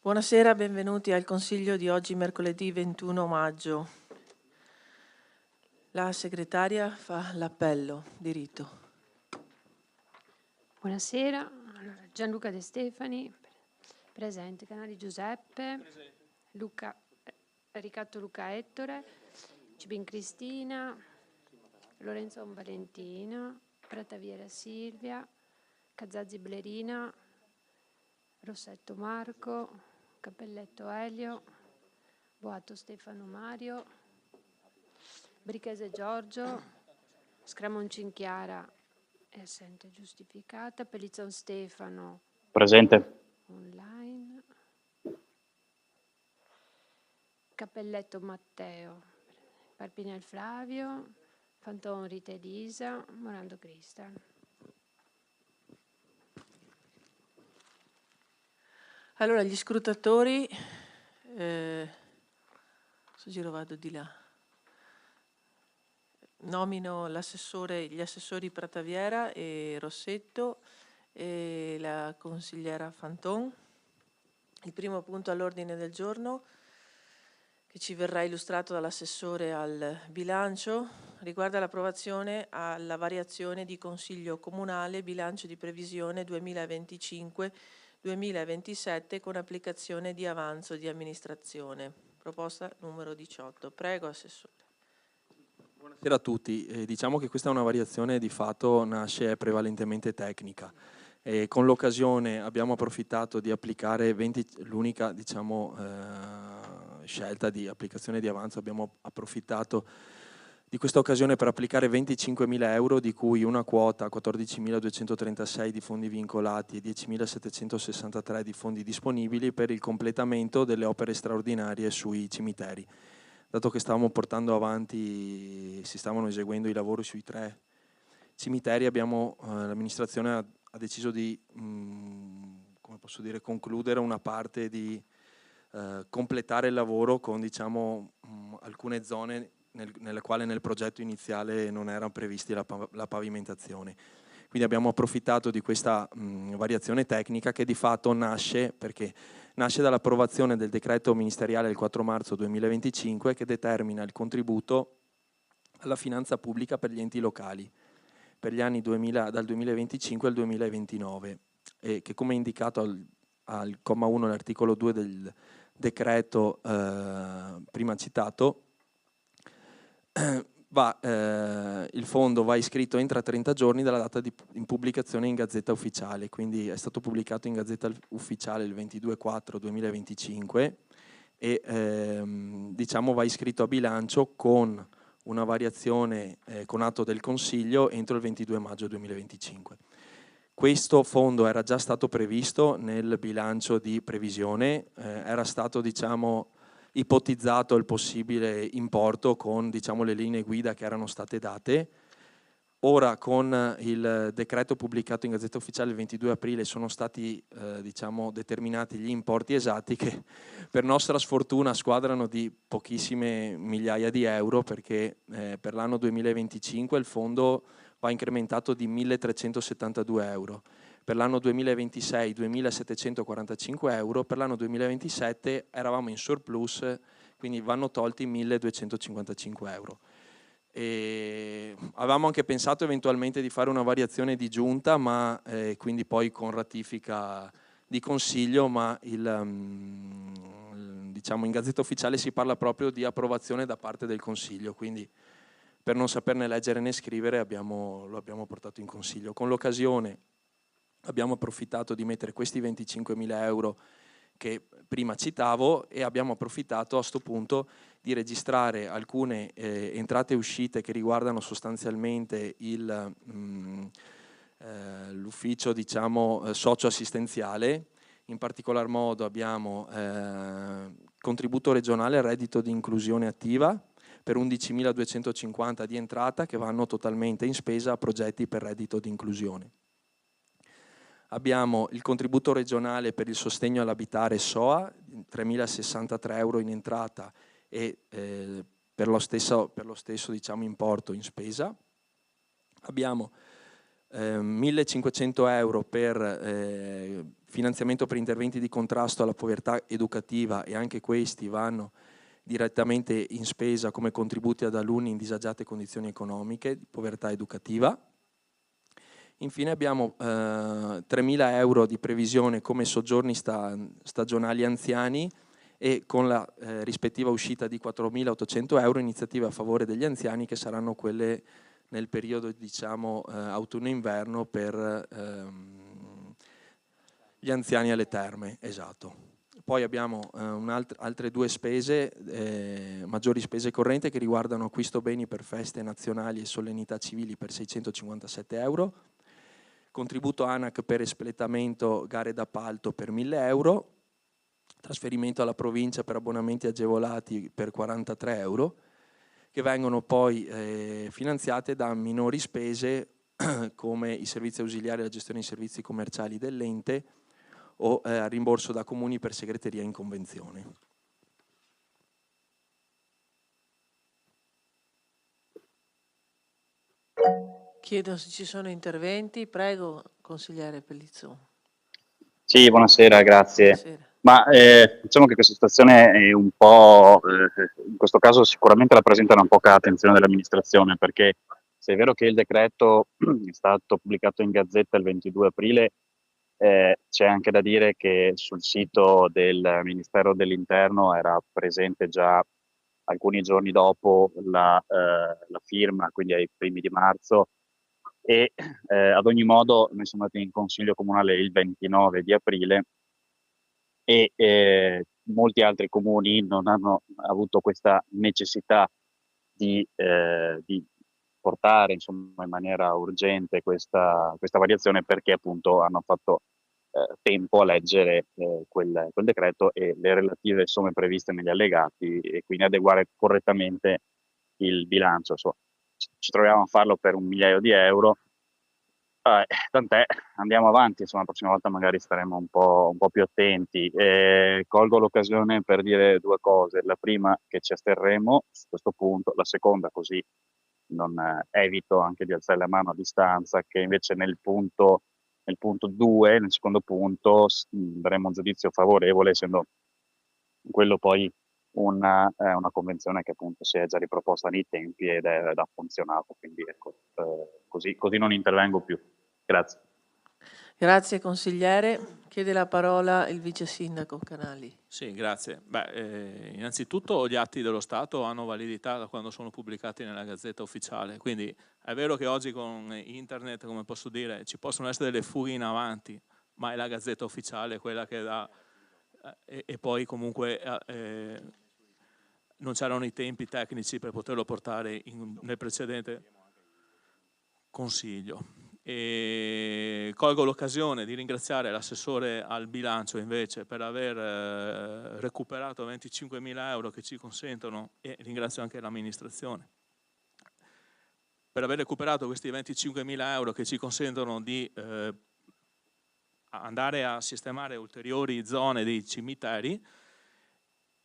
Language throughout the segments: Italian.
Buonasera, benvenuti al Consiglio di oggi, mercoledì 21 maggio. La segretaria fa l'appello di rito. Buonasera, allora, Gianluca De Stefani, presente, Canali Giuseppe, Ricatto Luca Ettore, Cibin Cristina, Lorenzo Valentina, Prataviera Silvia, Cazzazzi Blerina, Rossetto Marco, Cappelletto Elio, Boato Stefano Mario, Brichese Giorgio, Scramoncin Chiara è assente giustificata, Pellizzon Stefano Presente. online, Cappelletto Matteo, Parpinel Flavio, Fanton Rita Elisa, Morando Cristian. Allora, gli scrutatori, giro vado di là, nomino gli assessori Prataviera e Rossetto e la consigliera Fanton. Il primo punto all'ordine del giorno, che ci verrà illustrato dall'assessore al bilancio, riguarda l'approvazione alla variazione di Consiglio Comunale bilancio di previsione 2025-2027 con applicazione di avanzo di amministrazione. Proposta numero 18. Prego, Assessore. Buonasera a tutti. Diciamo che questa è una variazione di fatto, nasce prevalentemente tecnica. Con l'occasione abbiamo approfittato di applicare l'unica scelta di applicazione di avanzo, abbiamo approfittato di questa occasione per applicare 25.000 euro, di cui una quota 14.236 di fondi vincolati e 10.763 di fondi disponibili per il completamento delle opere straordinarie sui cimiteri. Dato che stavamo portando avanti, si stavano eseguendo i lavori sui 3 cimiteri, l'amministrazione ha deciso di concludere una parte di completare il lavoro con alcune zone nelle quali nel progetto iniziale non era previsti la pavimentazione. Quindi abbiamo approfittato di questa variazione tecnica che di fatto nasce dall'approvazione del decreto ministeriale del 4 marzo 2025 che determina il contributo alla finanza pubblica per gli enti locali per gli anni dal 2025 al 2029 e che, come indicato al comma 1 dell'articolo 2 del decreto prima citato, il fondo va iscritto entro 30 giorni dalla data di pubblicazione in Gazzetta Ufficiale, quindi è stato pubblicato in Gazzetta Ufficiale il 22/4/2025 e va iscritto a bilancio con una variazione con atto del Consiglio entro il 22 maggio 2025. Questo fondo era già stato previsto nel bilancio di previsione, era stato ipotizzato il possibile importo con le linee guida che erano state date. Ora con il decreto pubblicato in Gazzetta Ufficiale il 22 aprile sono stati determinati gli importi esatti che per nostra sfortuna squadrano di pochissime migliaia di euro, perché per l'anno 2025 il fondo va incrementato di 1.372 euro. Per l'anno 2026 2.745 euro, per l'anno 2027 eravamo in surplus, quindi vanno tolti 1.255 euro. E avevamo anche pensato eventualmente di fare una variazione di giunta, ma quindi poi con ratifica di Consiglio, ma in Gazzetta Ufficiale si parla proprio di approvazione da parte del Consiglio, quindi per non saperne leggere né scrivere lo abbiamo portato in Consiglio. Con l'occasione abbiamo approfittato di mettere questi 25.000 euro che prima citavo e abbiamo approfittato a sto punto di registrare alcune entrate e uscite che riguardano sostanzialmente l'ufficio socio-assistenziale. In particolar modo abbiamo contributo regionale al reddito di inclusione attiva per 11.250 di entrata che vanno totalmente in spesa a progetti per reddito di inclusione. Abbiamo il contributo regionale per il sostegno all'abitare SOA, 3.063 euro in entrata e per lo stesso importo in spesa. Abbiamo 1.500 euro per finanziamento per interventi di contrasto alla povertà educativa, e anche questi vanno direttamente in spesa come contributi ad alunni in disagiate condizioni economiche di povertà educativa. Infine abbiamo 3.000 euro di previsione come soggiorni stagionali anziani, e con la rispettiva uscita di 4.800 euro iniziative a favore degli anziani, che saranno quelle nel periodo, diciamo, autunno-inverno per gli anziani alle terme. Esatto. Poi abbiamo altre due spese, maggiori spese correnti, che riguardano acquisto beni per feste nazionali e solennità civili per 657 euro, contributo ANAC per espletamento gare d'appalto per 1.000 euro, trasferimento alla provincia per abbonamenti agevolati per 43 euro, che vengono poi finanziate da minori spese come i servizi ausiliari alla gestione dei servizi commerciali dell'ente o rimborso da comuni per segreteria in convenzione. Chiedo se ci sono interventi. Prego, consigliere Pellizzon. Sì, buonasera, grazie. Buonasera. Ma diciamo che questa situazione è un po', in questo caso sicuramente rappresenta una poca attenzione dell'amministrazione, perché se è vero che il decreto è stato pubblicato in Gazzetta il 22 aprile, c'è anche da dire che sul sito del Ministero dell'Interno era presente già alcuni giorni dopo la firma, quindi ai primi di marzo, e ad ogni modo noi siamo andati in Consiglio Comunale il 29 di aprile e molti altri comuni non hanno avuto questa necessità di portare, insomma, in maniera urgente questa variazione, perché appunto hanno fatto tempo a leggere quel decreto e le relative somme previste negli allegati, e quindi adeguare correttamente il bilancio. Insomma, ci troviamo a farlo per 1 migliaio di euro. Tant'è, andiamo avanti, insomma, la prossima volta magari staremo un po' più attenti. Colgo l'occasione per dire due cose: la prima, che ci asterremo su questo punto; la seconda, così non evito anche di alzare la mano a distanza, che invece nel punto 2, nel secondo punto, daremo un giudizio favorevole, essendo quello poi una convenzione che appunto si è già riproposta nei tempi ed ha funzionato, quindi ecco, così non intervengo più. Grazie. Grazie consigliere. Chiede la parola il vice sindaco Canali. Sì, grazie. Innanzitutto gli atti dello Stato hanno validità da quando sono pubblicati nella Gazzetta Ufficiale, quindi è vero che oggi con internet, come posso dire, ci possono essere delle fughe in avanti, ma è la Gazzetta Ufficiale quella che dà, e poi comunque non c'erano i tempi tecnici per poterlo portare nel precedente Consiglio. E colgo l'occasione di ringraziare l'assessore al bilancio invece per aver recuperato 25.000 euro che ci consentono, e ringrazio anche l'amministrazione per aver recuperato questi 25.000 euro che ci consentono di andare a sistemare ulteriori zone dei cimiteri,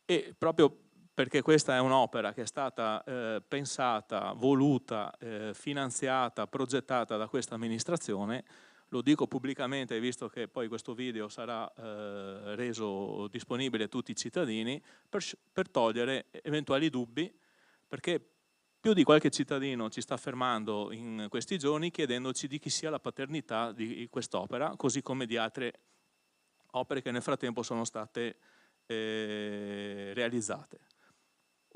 e proprio perché questa è un'opera che è stata pensata, voluta, finanziata, progettata da questa amministrazione. Lo dico pubblicamente, visto che poi questo video sarà reso disponibile a tutti i cittadini, per togliere eventuali dubbi, perché più di qualche cittadino ci sta fermando in questi giorni chiedendoci di chi sia la paternità di quest'opera, così come di altre opere che nel frattempo sono state realizzate.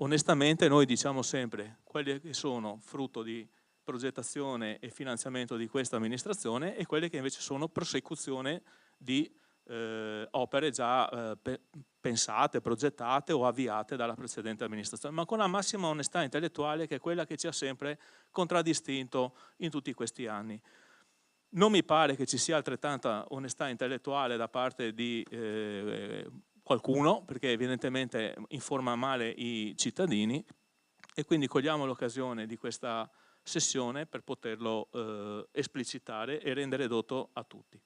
Onestamente noi diciamo sempre quelle che sono frutto di progettazione e finanziamento di questa amministrazione, e quelle che invece sono prosecuzione di opere già pensate, progettate o avviate dalla precedente amministrazione, ma con la massima onestà intellettuale, che è quella che ci ha sempre contraddistinto in tutti questi anni. Non mi pare che ci sia altrettanta onestà intellettuale da parte di qualcuno, perché evidentemente informa male i cittadini, e quindi cogliamo l'occasione di questa sessione per poterlo esplicitare e rendere doto a tutti.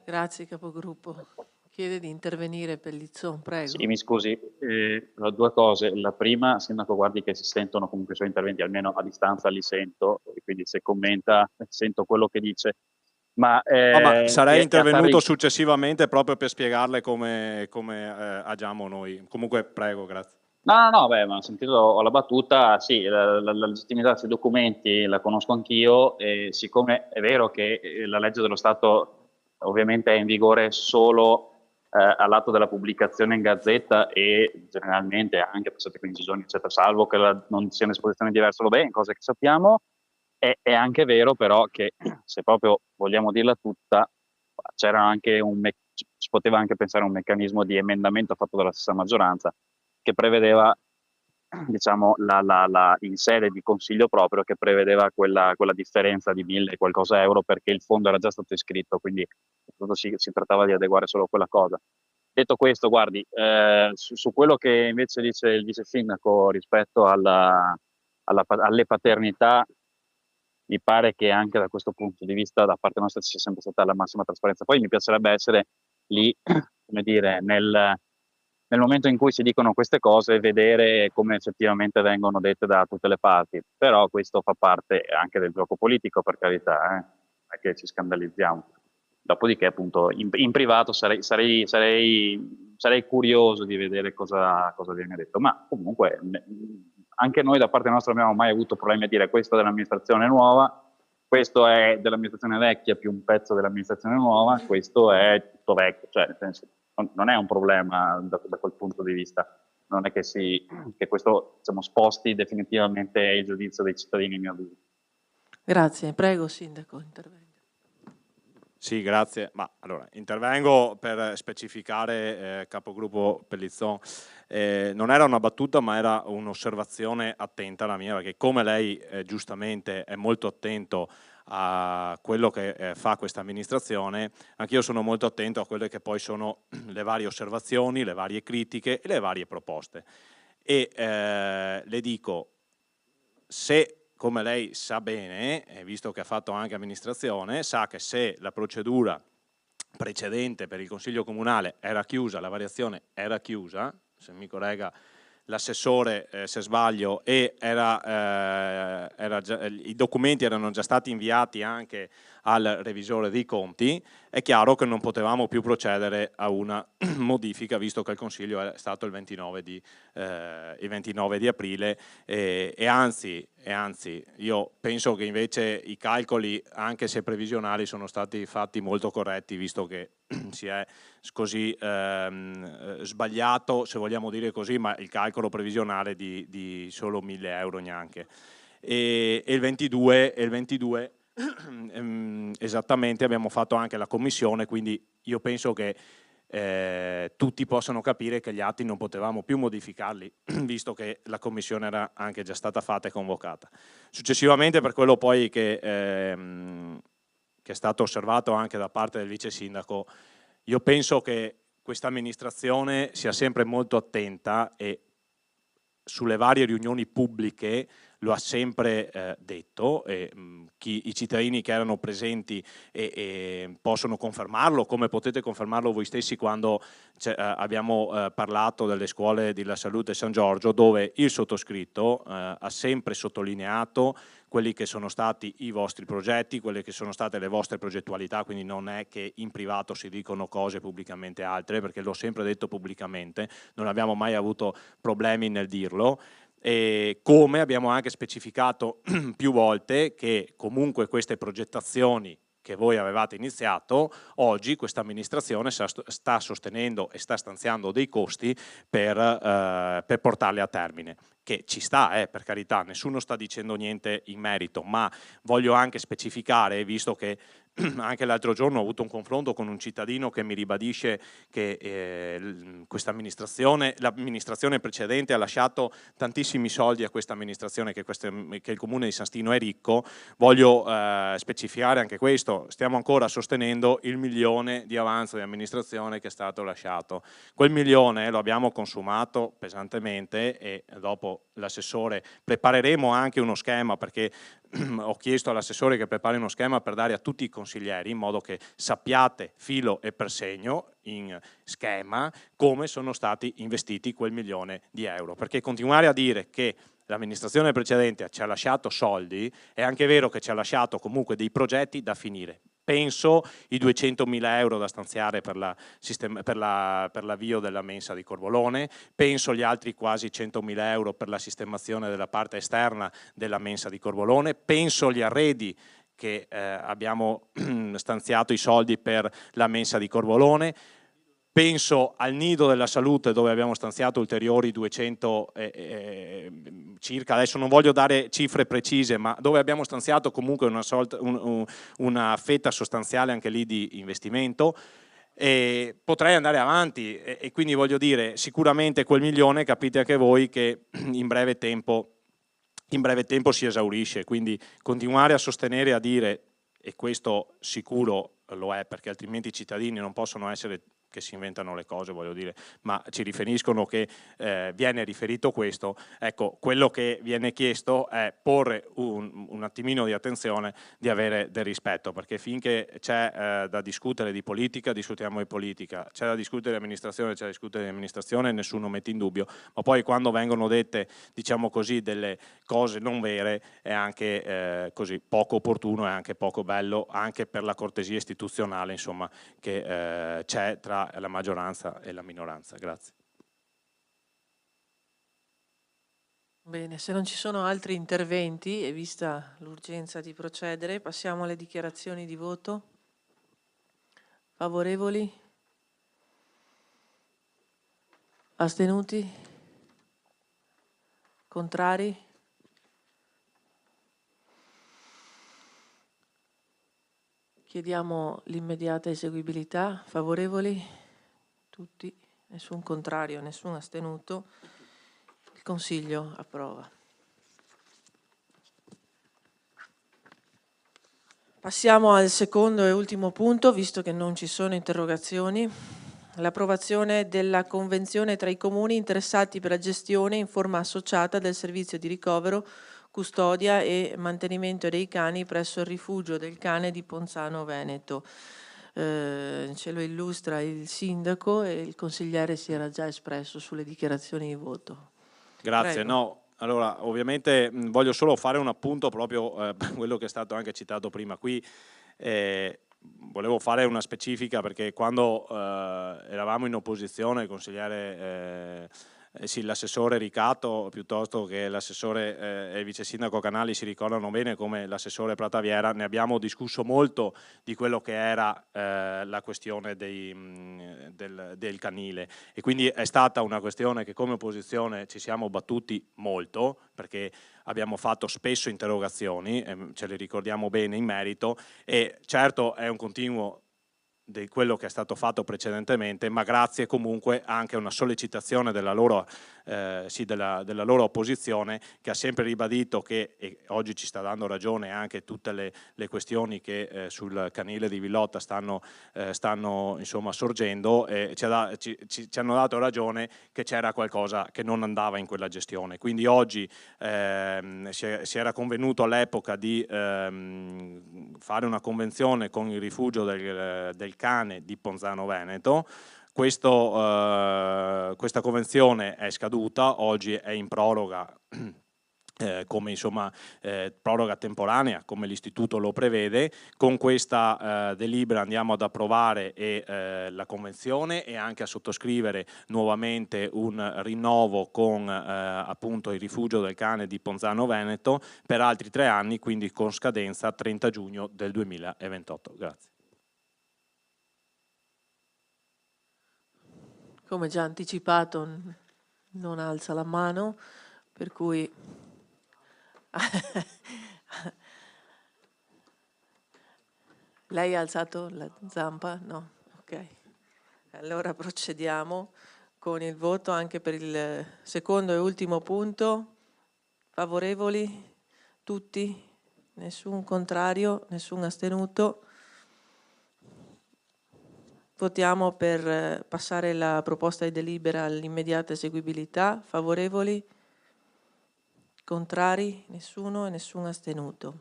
Grazie capogruppo. Chiede di intervenire Pellizzon, prego. Sì, mi scusi, due cose. La prima, sindaco, guardi che si sentono comunque i suoi interventi, almeno a distanza li sento, e quindi se commenta sento quello che dice. Ma, No, ma sarei che intervenuto Atari- successivamente proprio per spiegarle come agiamo noi. Comunque, prego, grazie. No, beh, ma ho sentito la battuta, sì, la legittimità dei documenti la conosco anch'io, e siccome è vero che la legge dello Stato ovviamente è in vigore solo all'atto della pubblicazione in Gazzetta e generalmente anche passati 15 giorni, eccetera, salvo che non sia un'esposizione diversa, lo bene, cose che sappiamo, è anche vero però che se proprio vogliamo dirla tutta, c'era anche si poteva anche pensare a un meccanismo di emendamento fatto dalla stessa maggioranza che prevedeva, diciamo, in sede di consiglio proprio, che prevedeva quella differenza di 1000 e qualcosa euro perché il fondo era già stato iscritto, quindi si trattava di adeguare solo quella cosa. Detto questo, guardi, su quello che invece dice il vice sindaco rispetto alle paternità, mi pare che anche da questo punto di vista da parte nostra ci sia sempre stata la massima trasparenza. Poi mi piacerebbe essere lì, come dire, nel momento in cui si dicono queste cose, vedere come effettivamente vengono dette da tutte le parti. Però questo fa parte anche del gioco politico, per carità, non è che ci scandalizziamo. Dopodiché, appunto, in privato sarei curioso di vedere cosa viene detto. Ma comunque, anche noi da parte nostra non abbiamo mai avuto problemi a dire questo è dell'amministrazione nuova, questo è dell'amministrazione vecchia più un pezzo dell'amministrazione nuova, questo è tutto vecchio. Cioè, nel senso, non è un problema da quel punto di vista. Non è che questo, diciamo, sposti definitivamente il giudizio dei cittadini, a mio avviso. Grazie, prego Sindaco, intervenga. Sì, grazie. Ma allora, intervengo per specificare, capogruppo Pellizzon, non era una battuta ma era un'osservazione attenta la mia, perché come lei giustamente è molto attento a quello che fa questa amministrazione, anch'io sono molto attento a quelle che poi sono le varie osservazioni, le varie critiche e le varie proposte. E le dico, se come lei sa bene, visto che ha fatto anche amministrazione, sa che se la procedura precedente per il Consiglio Comunale era chiusa, la variazione era chiusa, se mi corregga l'assessore se sbaglio, e i documenti erano già stati inviati anche al revisore dei conti, è chiaro che non potevamo più procedere a una modifica visto che il Consiglio è stato il 29 di aprile e anzi io penso che invece i calcoli, anche se previsionali, sono stati fatti molto corretti visto che si è così sbagliato, se vogliamo dire così, ma il calcolo previsionale di solo 1000 euro neanche. E il 22 esattamente abbiamo fatto anche la commissione, quindi io penso che tutti possano capire che gli atti non potevamo più modificarli visto che la commissione era anche già stata fatta e convocata. Successivamente, per quello poi che è stato osservato anche da parte del vice sindaco, io penso che questa amministrazione sia sempre molto attenta e sulle varie riunioni pubbliche lo ha sempre detto, e i cittadini che erano presenti possono confermarlo, come potete confermarlo voi stessi quando abbiamo parlato delle scuole della salute San Giorgio, dove il sottoscritto ha sempre sottolineato quelli che sono stati i vostri progetti, quelle che sono state le vostre progettualità, quindi non è che in privato si dicono cose pubblicamente altre, perché l'ho sempre detto pubblicamente, non abbiamo mai avuto problemi nel dirlo. E come abbiamo anche specificato più volte che comunque queste progettazioni che voi avevate iniziato, oggi questa amministrazione sta sostenendo e sta stanziando dei costi per portarle a termine, che ci sta, per carità, nessuno sta dicendo niente in merito, ma voglio anche specificare, visto che anche l'altro giorno ho avuto un confronto con un cittadino che mi ribadisce che questa amministrazione, l'amministrazione precedente ha lasciato tantissimi soldi a questa amministrazione, che il comune di San Stino è ricco. Voglio specificare anche questo, stiamo ancora sostenendo il 1 milione di avanzo di amministrazione che è stato lasciato. Quel 1 milione lo abbiamo consumato pesantemente e dopo l'assessore prepareremo anche uno schema, perché ho chiesto all'assessore che prepari uno schema per dare a tutti i consiglieri, in modo che sappiate filo e per segno in schema come sono stati investiti quel 1 milione di euro, perché continuare a dire che l'amministrazione precedente ci ha lasciato soldi è anche vero che ci ha lasciato comunque dei progetti da finire. Penso i 200.000 euro da stanziare per l'avvio della mensa di Corvolone, penso gli altri quasi 100.000 euro per la sistemazione della parte esterna della mensa di Corvolone, penso gli arredi che abbiamo stanziato i soldi per la mensa di Corvolone, penso al Nido della Salute dove abbiamo stanziato ulteriori 200 circa, adesso non voglio dare cifre precise, ma dove abbiamo stanziato comunque una fetta sostanziale anche lì di investimento. E potrei andare avanti e quindi voglio dire, sicuramente quel milione capite anche voi che in breve tempo si esaurisce, quindi continuare a sostenere, a dire, e questo sicuro lo è perché altrimenti i cittadini non possono essere che si inventano le cose, voglio dire, ma ci riferiscono che viene riferito questo, ecco, quello che viene chiesto è porre un attimino di attenzione, di avere del rispetto, perché finché c'è da discutere di politica, discutiamo di politica, c'è da discutere di amministrazione, c'è da discutere di amministrazione, nessuno mette in dubbio, ma poi quando vengono dette, diciamo così, delle cose non vere è anche così poco opportuno e anche poco bello, anche per la cortesia istituzionale, insomma, che c'è tra la maggioranza e la minoranza. Grazie. Bene, se non ci sono altri interventi e vista l'urgenza di procedere, passiamo alle dichiarazioni di voto. Favorevoli? Astenuti? Contrari? Chiediamo l'immediata eseguibilità. Favorevoli? Tutti? Nessun contrario, nessun astenuto. Il Consiglio approva. Passiamo al secondo e ultimo punto, visto che non ci sono interrogazioni. L'approvazione della convenzione tra i comuni interessati per la gestione in forma associata del servizio di ricovero, custodia e mantenimento dei cani presso il rifugio del cane di Ponzano Veneto. Ce lo illustra il sindaco e il consigliere si era già espresso sulle dichiarazioni di voto. Grazie, Prego. no, allora ovviamente voglio solo fare un appunto proprio per quello che è stato anche citato prima qui. Volevo fare una specifica perché quando eravamo in opposizione il consigliere sì, l'assessore Ricato piuttosto che l'assessore e il vice sindaco Canali si ricordano bene come l'assessore Prataviera, ne abbiamo discusso molto di quello che era la questione del canile e quindi è stata una questione che come opposizione ci siamo battuti molto perché abbiamo fatto spesso interrogazioni, ce le ricordiamo bene in merito e certo è un continuo di quello che è stato fatto precedentemente, ma grazie comunque anche a una sollecitazione della loro opposizione che ha sempre ribadito che, e oggi ci sta dando ragione anche tutte le questioni che sul canile di Villotta stanno insomma sorgendo, ci hanno dato ragione che c'era qualcosa che non andava in quella gestione. Quindi oggi si era convenuto all'epoca di fare una convenzione con il rifugio del cane di Ponzano Veneto. Questa convenzione è scaduta, oggi è in proroga come insomma proroga temporanea come l'istituto lo prevede. Con questa delibera andiamo ad approvare la convenzione e anche a sottoscrivere nuovamente un rinnovo con appunto il rifugio del cane di Ponzano Veneto per altri 3 anni, quindi con scadenza 30 giugno del 2028. Grazie. Come già anticipato non alza la mano, per cui lei ha alzato la zampa? No? Ok. Allora procediamo con il voto anche per il secondo e ultimo punto. Favorevoli? Tutti? Nessun contrario? Nessun astenuto? Votiamo per passare la proposta di delibera all'immediata eseguibilità. Favorevoli? Contrari? Nessuno e nessun astenuto.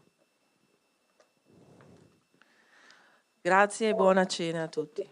Grazie e buona cena a tutti.